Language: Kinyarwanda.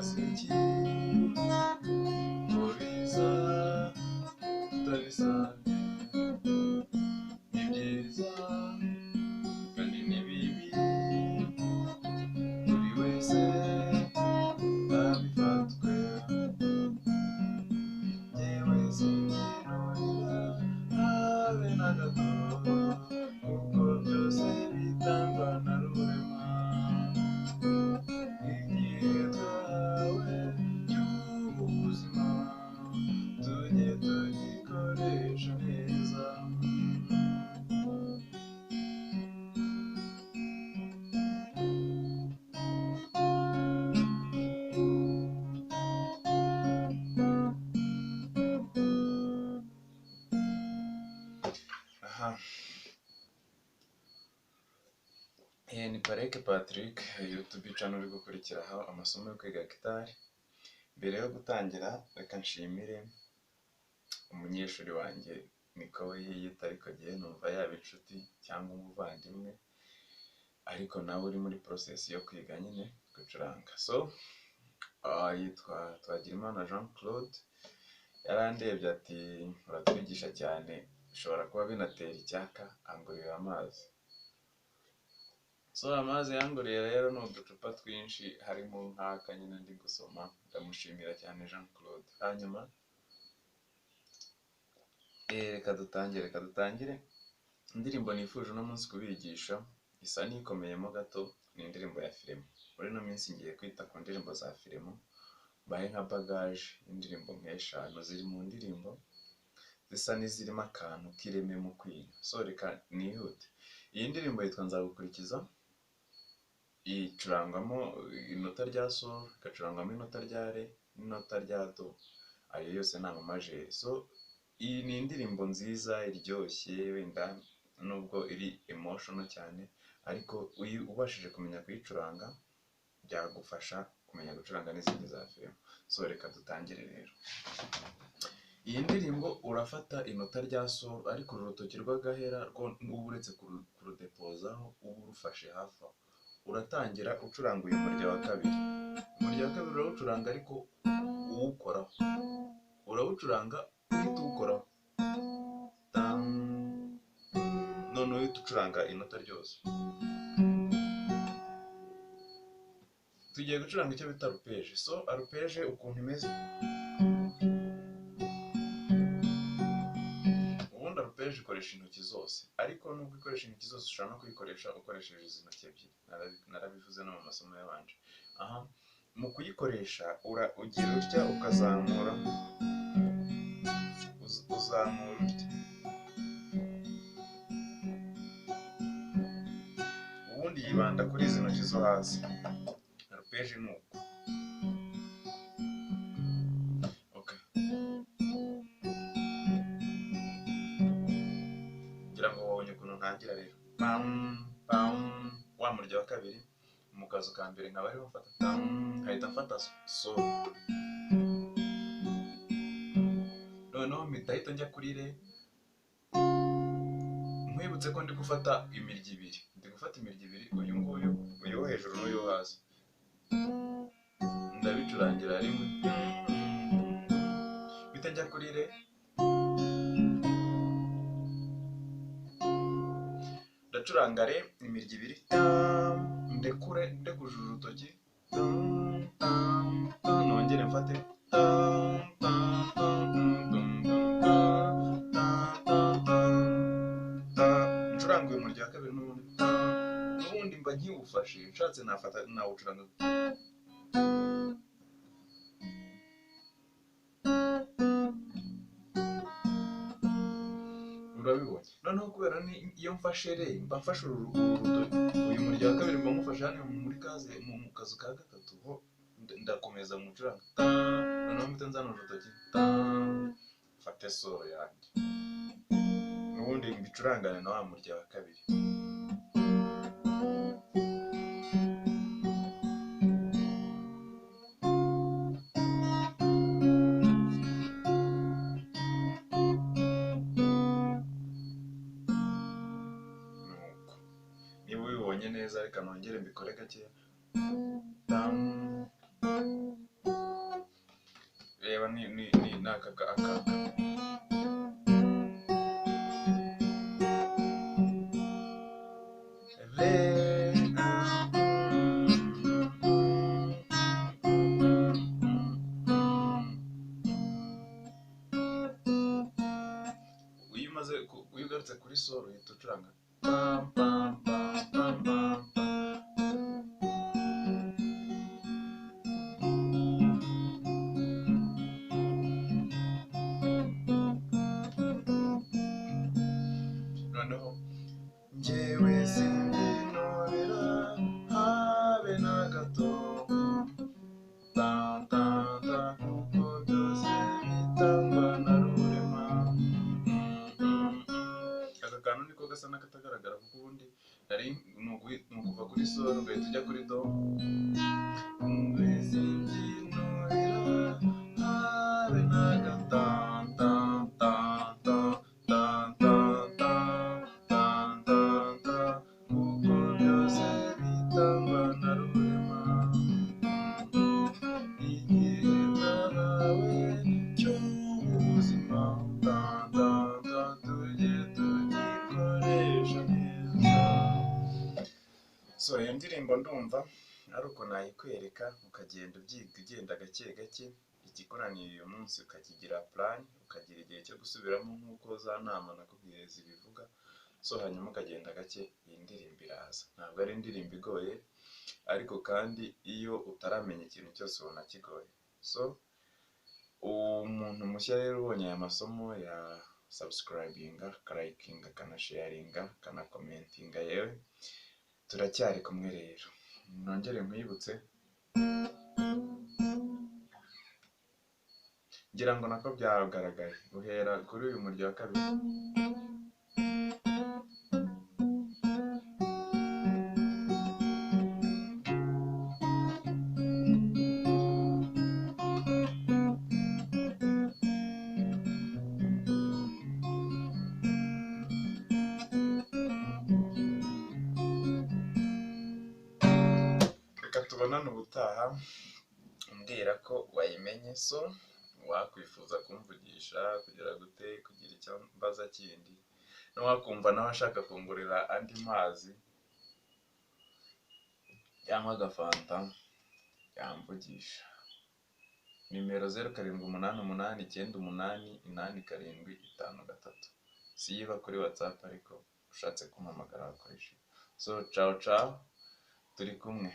Masiki Muriza Tutabisange ni byiza kandi ni bibi buri wese abifatwe yewe sinirorera habe na gato kuko byose bitangwa na rurema igihe twahawe cy'ubuzima tujye tugikoresha neza. Aha ni Pareke Patrick, YouTube channel uri gukurikiraho amasomo yo kwiga gitari. Mbere yo gutangira reka nshimire umunyeshuri wanjye niko we yiyita, ariko gihe numva yaba inshuti cyangwa umuvandimwe, ariko nawe uri muri process yo kwiga nyine gucuranga. So yitwa Twagirimana Jean Claude, yarandebye ati uratwigisha cyane, bishobora kuba binatera icyaka, angurira amazi. So amazi yanguriye rero ni uducupa twinshi, harimo nk'aka nyine ndi gusoma. Ndamushimira cyane Jean Claude. Hanyuma reka dutangire. Indirimbo nifuje uno munsi kubigisha isa n'ikomeyemo gato, ni indirimbo ya filimo. Muri ino minsi ngiye kwita ku ndirimbo za filimo, bahe nka bagage indirimbo nk'eshanu ziri mu ndirimbo zisa n'izirimo akantu k'ireme mu kwiga. So reka nihute. Iyi ndirimbo yitwa Nzagukurikiza, icurangwamo inota rya sol, igacurangwamo inota rya re n'inota rya do, ayo yose ni amamajeri. So iyi ni indirimbo nziza iryoshye, wenda nubwo iri emotional cyane, ariko ubashije kumenya kuyicuranga byagufasha kumenya gucuranga n'izindi za filime. So reka dutangire rero. Iyi ndirimbo urafata inota rya sol, ariko urutoki rw'agahera rwo uba uretse kurudepozaho, uba urufashe hafi aho. Uratangira ucuranga uyu murya wa kabiri. Umurya wa kabiri urawucuranga ariko uwukoraho, urawucuranga uhita uwukoraho. Noneho uhita ucuranga inota ryose. Tugiye gucuranga icyo bita arpeje. So arpeje ukuntu imeze, ubundi arpeje ikoresha intoki zose, ariko nubwo ikoresha intoki zose ushobora no kuyikoresha ukoresheje izi ntoki ebyiri. Narabivuze no mu masomo yabanje. Aha mu kuyikoresha ugira utya ukazamura, uzamura utya, ubundi yibanda kuri izi ntoki zo hasi. Arpeje ni uko. Okay. Ngira ngo wabonye ukuntu ntangira rero. Wa murya wa kabiri mu kazu ka mbere nkaba ariho mfata nkahita mfata sol. Noneho mpita njya kuri re. Nkwibutse ko ndi gufata imirya ibiri. Uyu nguyu, uyu wo hejuru n'uyu wo hasi. Ndabicurangira rimwe. Mpita njya kuri re. Ndacuranga re imirya ibiri. Ndekuje urutoki. Nongere mfate. Ncuranga uyu murya wa kabiri n'ubundi mba nkiwufashe, nshatse nawucuranga. Urabibonye? Noneho kubera iyo mfashe re mba mfashe uyu murya wa kabiri mba mufashe hano muri kaze mu kazu ka gatatu ho, ndakomeza mucuranga. Noneho mpita nzana urutoki, mfate solo yanjye, n'ubundi mbicurangane na wa murya wa kabiri. Niba ubibonye neza reka nongere mbikore gakeya. ni aka iyo ugarutse kuri solo uhita ucuranga pam pam pam pam pam noneho njyewe singinubira habe na gato tan tan tan kuko byose bitangwa na rurema. Aka kantu niko gasa n'akatagaragara kuko ubundi ni ukuva kuri solo ugahita ujya kuri do. So iyo ndirimbo ndumva ari uko nayikwereka ukagenda ubyiga ugenda gake gake, igikoraniye uyu munsi ukakigira plan, ukagira igihe cyo gusubiramo nk'uko za nama nakubwiye zibivuga. So hanyuma ukagenda gake, iyi ndirimbo iraza. Ntabwo ari indirimbo igoye, ariko kandi iyo utaramenya ikintu cyose ubona kigoye. So umuntu mushya rero ubonye aya masomo ya subscribinga, akarayikinga, akanasharinga, akanakomentinga, yewe turacyari kumwe rero. Nongere nkwibutse, ngira ngo nako byagaragaye, uhera kuri uyu murya wa kabiri. Reka tubonane ubutaha, umbwira ko wayimenye. So wakwifuza kumvugisha kugira gute, kugira icyo mbaza kindi, n'uwakumva nawe ashaka kungurira andi mazi cyangwa agafanta yamvugisha. Nimero 0788988753. siyiba kuri WhatsApp ariko ushatse kumpamagara wakoresha. So ciao ciao, turi kumwe.